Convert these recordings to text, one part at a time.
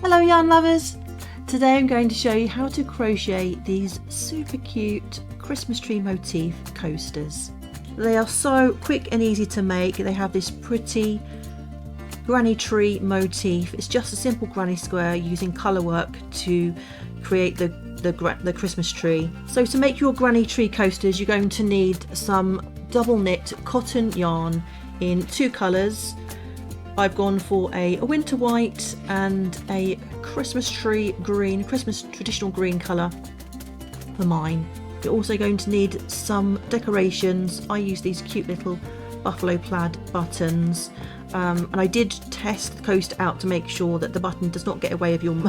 Hello yarn lovers! Today I'm going to show you how to crochet these super cute Christmas tree motif coasters. They are so quick and easy to make. They have this pretty granny tree motif. It's just a simple granny square using colour work to create the Christmas tree. So to make your granny tree coasters you're going to need some double knit cotton yarn in two colours. I've gone for a winter white and a Christmas tree green, Christmas traditional green colour for mine. You're also going to need some decorations. I use these cute little buffalo plaid buttons, and I did test the coaster out to make sure that the button does not get away of in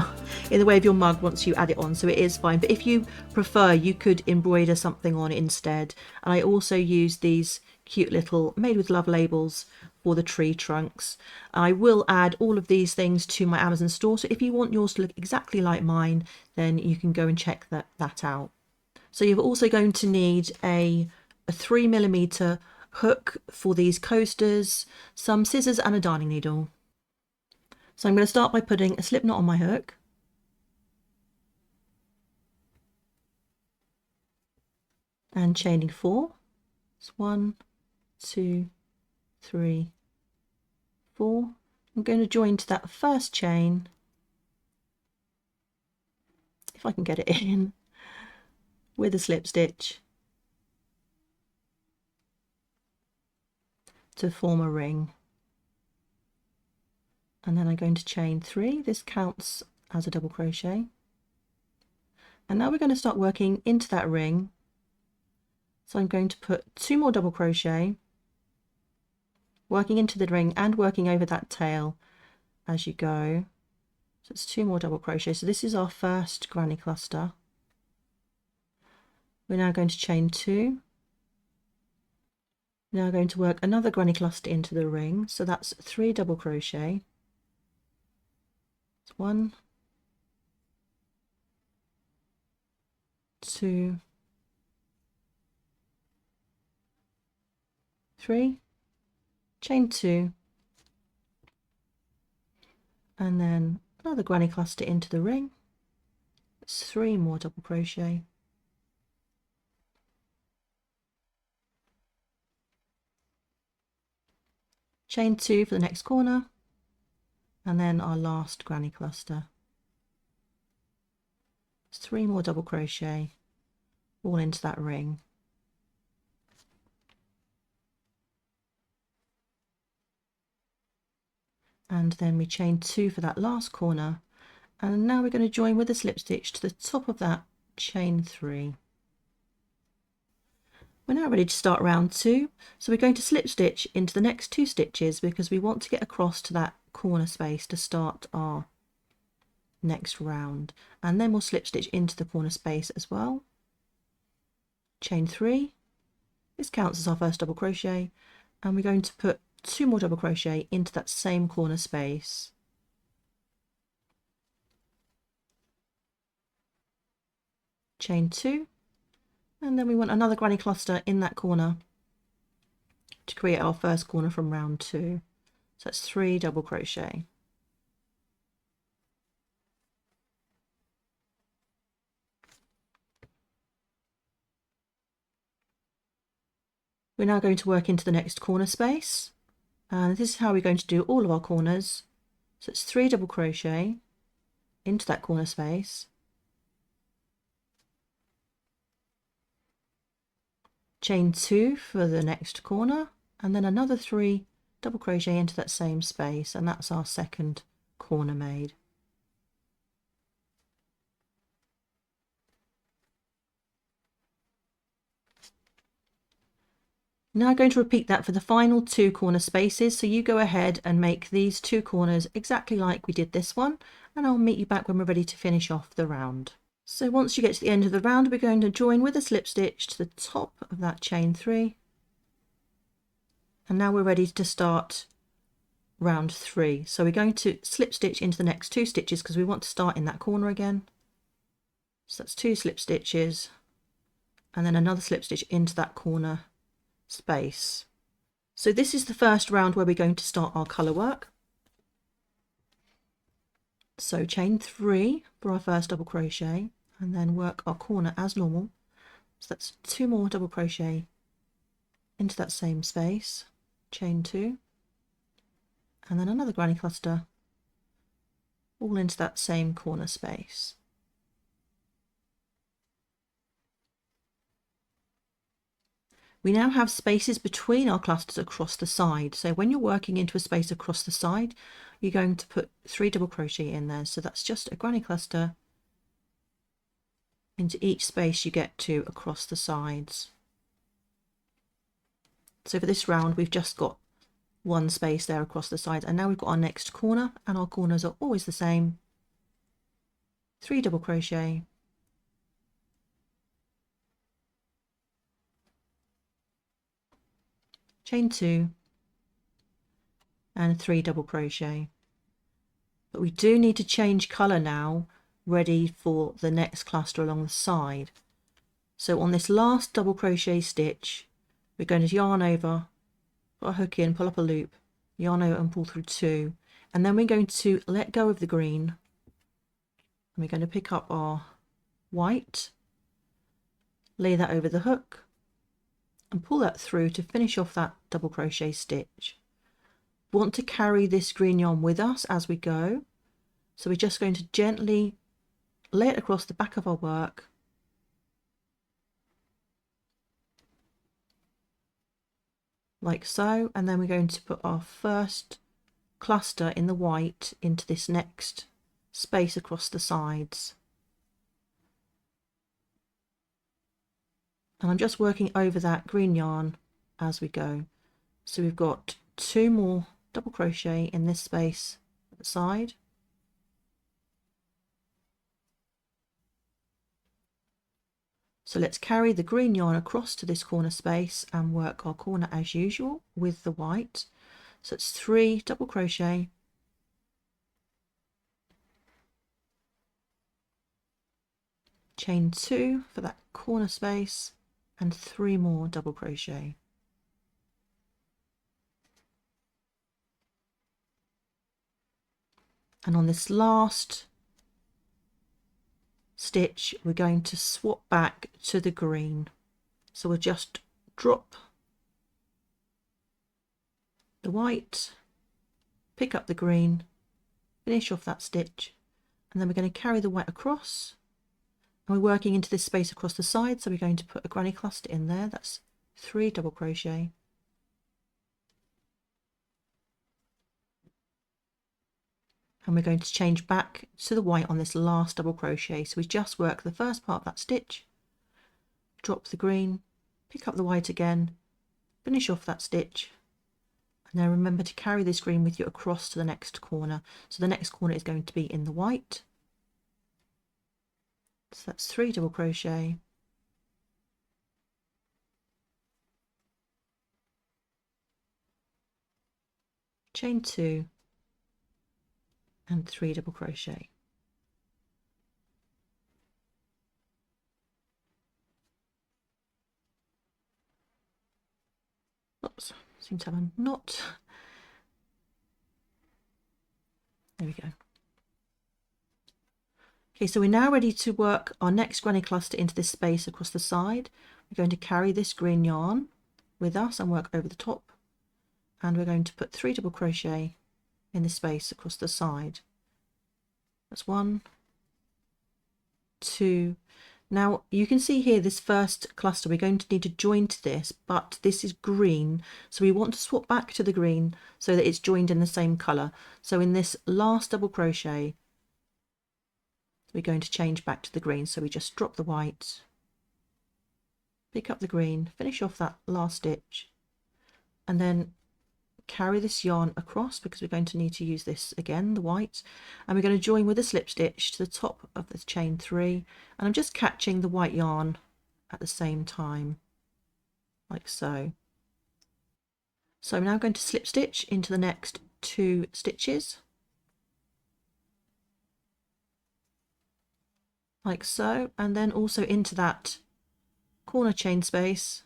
the way of your mug once you add it on, so it is fine. But if you prefer, you could embroider something on it instead. And I also used these cute little made with love labels for the tree trunks. I will add all of these things to my Amazon store, so if you want yours to look exactly like mine, then you can go and check that out. So you're also going to need a 3mm hook for these coasters, some scissors and a darning needle. So I'm going to start by putting a slip knot on my hook. And chaining 4. It's 1, 2, 3, 4. I'm going to join to that first chain, if I can get it in, with a slip stitch to form a ring. And then I'm going to chain 3. This counts as a double crochet. And now we're going to start working into that ring. So I'm going to put 2 more double crochet, working into the ring and working over that tail as you go. So it's 2 more double crochet. So this is our first granny cluster. We're now going to chain 2. Now going to work another granny cluster into the ring. So that's 3 double crochet. It's 1, 2, 3, chain 2, and then another granny cluster into the ring. It's 3 more double crochet. Chain 2 for the next corner, and then our last granny cluster. It's 3 more double crochet, all into that ring. And then we chain 2 for that last corner, and now we're going to join with a slip stitch to the top of that, chain 3. We're now ready to start round 2, so we're going to slip stitch into the next 2 stitches because we want to get across to that corner space to start our next round, and then we'll slip stitch into the corner space as well. Chain 3. This counts as our first double crochet, and we're going to put 2 more double crochet into that same corner space. Chain 2, and then we want another granny cluster in that corner to create our first corner from round 2. So that's 3 double crochet. We're now going to work into the next corner space, and this is how we're going to do all of our corners. So it's 3 double crochet into that corner space, chain 2 for the next corner, and then another 3 double crochet into that same space, and that's our second corner made. Now I'm going to repeat that for the final 2 corner spaces, so you go ahead and make these 2 corners exactly like we did this one, and I'll meet you back when we're ready to finish off the round. So once you get to the end of the round, we're going to join with a slip stitch to the top of that chain 3, and now we're ready to start round 3. So we're going to slip stitch into the next 2 stitches because we want to start in that corner again. So that's 2 slip stitches and then another slip stitch into that corner space. So this is the first round where we're going to start our colour work. So chain 3 for our first double crochet and then work our corner as normal. So that's 2 more double crochet into that same space, chain 2, and then another granny cluster all into that same corner space. We now have spaces between our clusters across the side. So when you're working into a space across the side, you're going to put 3 double crochet in there. So that's just a granny cluster into each space you get to across the sides. So for this round, we've just got 1 space there across the sides, and now we've got our next corner, and our corners are always the same. 3 double crochet, chain 2, and 3 double crochet. But we do need to change colour now, ready for the next cluster along the side. So on this last double crochet stitch, we're going to yarn over, put a hook in, pull up a loop, yarn over and pull through 2, and then we're going to let go of the green, and we're going to pick up our white, lay that over the hook and pull that through to finish off that double crochet stitch. We want to carry this green yarn with us as we go, so we're just going to gently lay it across the back of our work, like so, and then we're going to put our first cluster in the white into this next space across the sides. And I'm just working over that green yarn as we go. So we've got 2 more double crochet in this space at the side. So let's carry the green yarn across to this corner space and work our corner as usual with the white. So it's 3 double crochet, chain 2 for that corner space, and 3 more double crochet. And on this last stitch, we're going to swap back to the green. So we'll just drop the white, pick up the green, finish off that stitch, and then we're going to carry the white across, and we're working into this space across the side, so we're going to put a granny cluster in there. That's 3 double crochet, and we're going to change back to the white on this last double crochet. So we just work the first part of that stitch, drop the green, pick up the white again, finish off that stitch, and then remember to carry this green with you across to the next corner. So the next corner is going to be in the white. So that's 3 double crochet, chain 2, and 3 double crochet. Oops, seem to have a knot. There we go. Okay, so we're now ready to work our next granny cluster into this space across the side. We're going to carry this green yarn with us and work over the top, and we're going to put 3 double crochet in this space across the side. That's 1, 2. Now you can see here this first cluster, we're going to need to join to this, but this is green, so we want to swap back to the green so that it's joined in the same colour. So in this last double crochet, we're going to change back to the green. So we just drop the white, pick up the green, finish off that last stitch, and then carry this yarn across because we're going to need to use this again, the white, and we're going to join with a slip stitch to the top of the chain 3, and I'm just catching the white yarn at the same time, like so. So I'm now going to slip stitch into the next 2 stitches, like so, and then also into that corner chain space,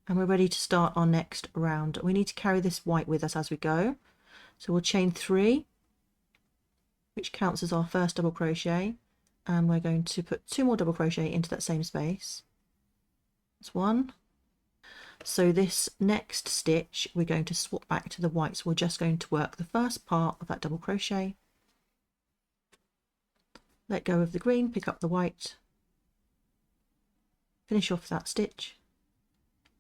and we're ready to start our next round. We need to carry this white with us as we go, so we'll chain 3 which counts as our first double crochet, and we're going to put 2 more double crochet into that same space. That's 1. So this next stitch we're going to swap back to the white, so we're just going to work the first part of that double crochet, let go of the green, pick up the white, finish off that stitch.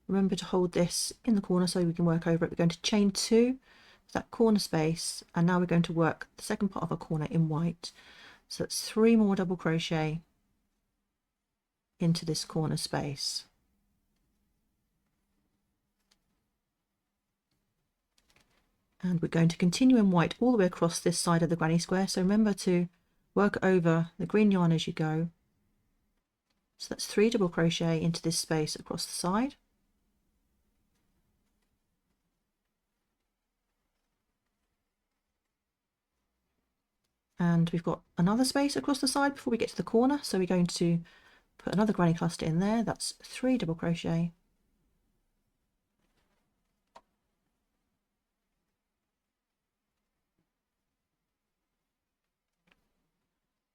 Remember to hold this in the corner so we can work over it. We're going to chain 2 for that corner space, and now we're going to work the second part of a corner in white. So that's 3 more double crochet into this corner space. And we're going to continue in white all the way across this side of the granny square, so remember to work over the green yarn as you go. So that's 3 double crochet into this space across the side. And we've got another space across the side before we get to the corner, so we're going to put another granny cluster in there. That's 3 double crochet.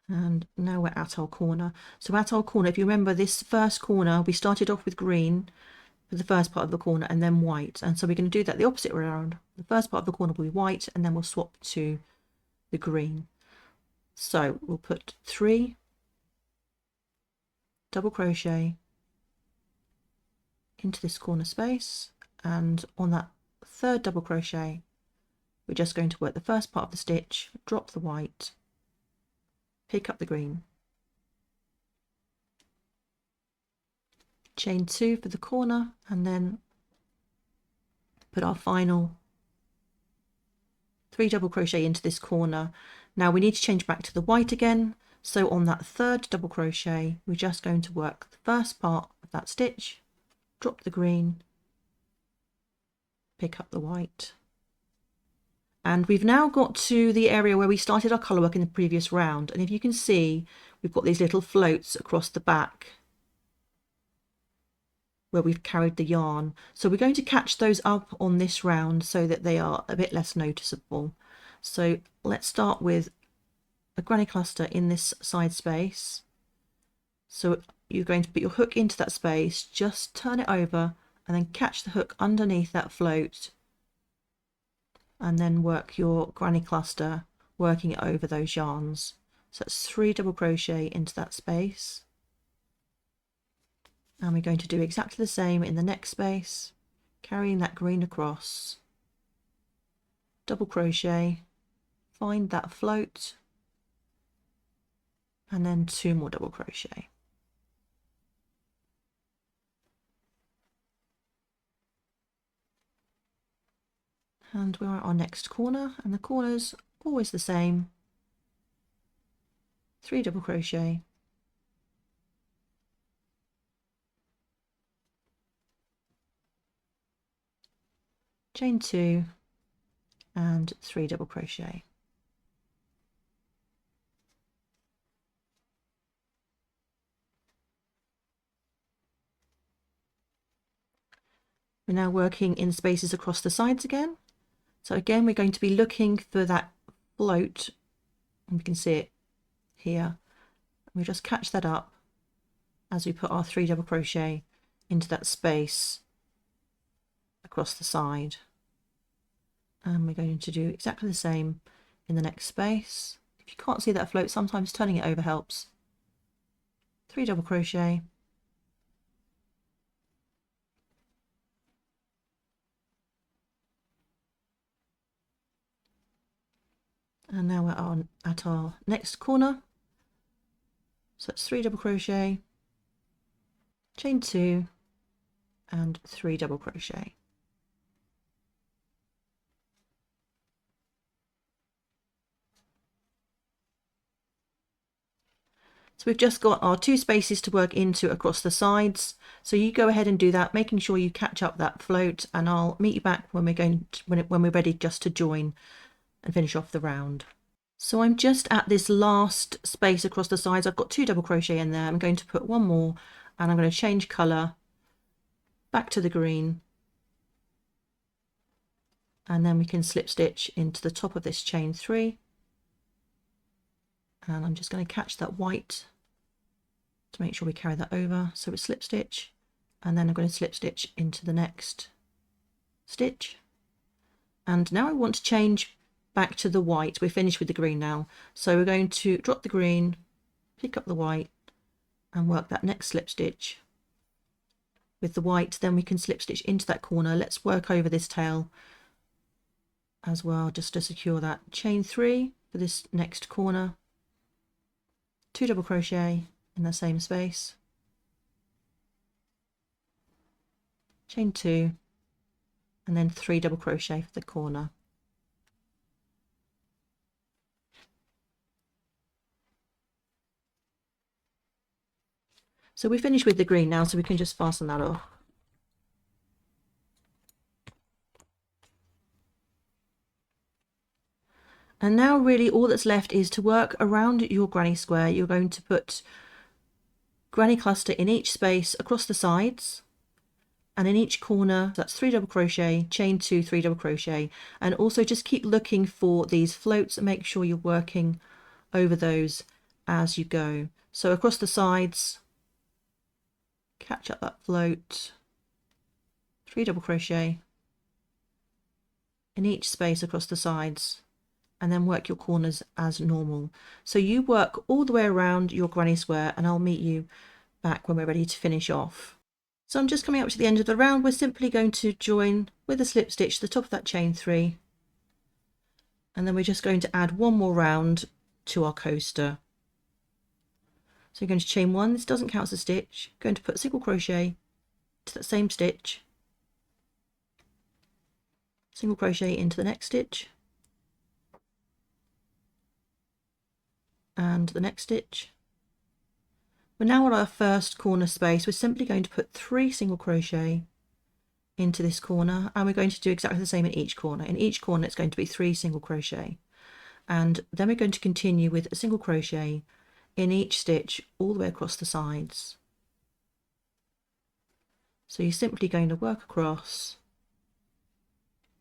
And now we're at our corner. So at our corner, if you remember this first corner, we started off with green for the first part of the corner and then white. And so we're going to do that the opposite way around. The first part of the corner will be white, and then we'll swap to the green. So we'll put 3 double crochet into this corner space, and on that 3rd double crochet we're just going to work the first part of the stitch, drop the white, pick up the green, chain 2 for the corner, and then put our final 3 double crochet into this corner. Now we need to change back to the white again, so on that 3rd double crochet we're just going to work the first part of that stitch, drop the green, pick up the white. And we've now got to the area where we started our colour work in the previous round, and if you can see, we've got these little floats across the back where we've carried the yarn. So we're going to catch those up on this round so that they are a bit less noticeable. So let's start with a granny cluster in this side space. So you're going to put your hook into that space, just turn it over and then catch the hook underneath that float, and then work your granny cluster, working it over those yarns. So that's 3 double crochet into that space, and we're going to do exactly the same in the next space, carrying that green across, double crochet, find that float, and then 2 more double crochet. And we're at our next corner, and the corner's always the same, 3 double crochet, chain 2 and 3 double crochet. We're now working in spaces across the sides again. So again, we're going to be looking for that float, and we can see it here. We just catch that up as we put our 3 double crochet into that space across the side. And we're going to do exactly the same in the next space. If you can't see that float, sometimes turning it over helps. 3 double crochet, and now we're on at our next corner. So it's 3 double crochet, chain 2 and 3 double crochet. So we've just got our 2 spaces to work into across the sides. So you go ahead and do that, making sure you catch up that float, and I'll meet you back when we're ready just to join and finish off the round. So I'm just at this last space across the sides. I've got 2 double crochet in there. I'm going to put 1 more, and I'm going to change colour back to the green, and then we can slip stitch into the top of this chain 3, And I'm just going to catch that white to make sure we carry that over. So we slip stitch, and then I'm going to slip stitch into the next stitch. And now I want to change back to the white. We're finished with the green now. So we're going to drop the green, pick up the white, and work that next slip stitch with the white. Then we can slip stitch into that corner. Let's work over this tail as well, just to secure that. Chain 3 for this next corner, 2 double crochet in the same space, chain 2, and then 3 double crochet for the corner. So we finished with the green now, so we can just fasten that off. And now really all that's left is to work around your granny square. You're going to put granny cluster in each space across the sides, and in each corner. That's 3 double crochet, chain 2, 3 double crochet, and also just keep looking for these floats and make sure you're working over those as you go. So across the sides, catch up that float, 3 double crochet in each space across the sides, and then work your corners as normal. So you work all the way around your granny square, and I'll meet you back when we're ready to finish off. So I'm just coming up to the end of the round. We're simply going to join with a slip stitch to the top of that chain 3, and then we're just going to add one more round to our coaster. So you're going to chain 1, this doesn't count as a stitch, going to put single crochet to that same stitch, single crochet into the next stitch, and the next stitch. We're now on our first corner space. We're simply going to put 3 single crochet into this corner, and we're going to do exactly the same in each corner. In each corner it's going to be 3 single crochet, and then we're going to continue with a single crochet in each stitch all the way across the sides. So you're simply going to work across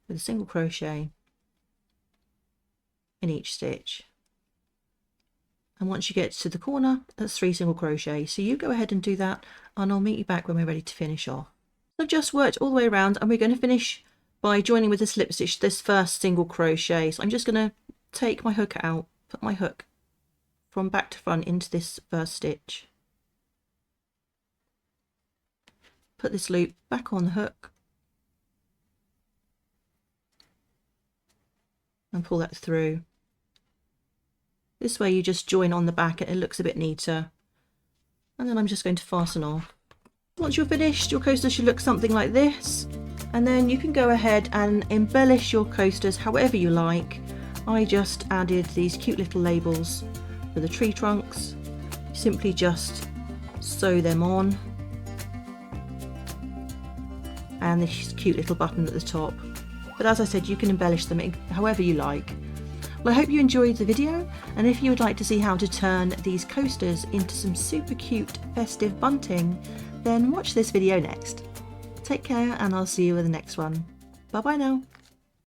with a single crochet in each stitch. And once you get to the corner, that's 3 single crochet. So you go ahead and do that, and I'll meet you back when we're ready to finish off. So I've just worked all the way around, and we're going to finish by joining with a slip stitch this first single crochet. So I'm just going to take my hook out, put my hook from back to front into this first stitch, put this loop back on the hook, and pull that through. This way you just join on the back and it looks a bit neater. And then I'm just going to fasten off. Once you're finished, your coaster should look something like this. And then you can go ahead and embellish your coasters however you like. I just added these cute little labels for the tree trunks. Simply just sew them on. And this cute little button at the top. But as I said, you can embellish them however you like. Well, I hope you enjoyed the video, and if you would like to see how to turn these coasters into some super cute festive bunting, then watch this video next. Take care, and I'll see you in the next one. Bye bye now.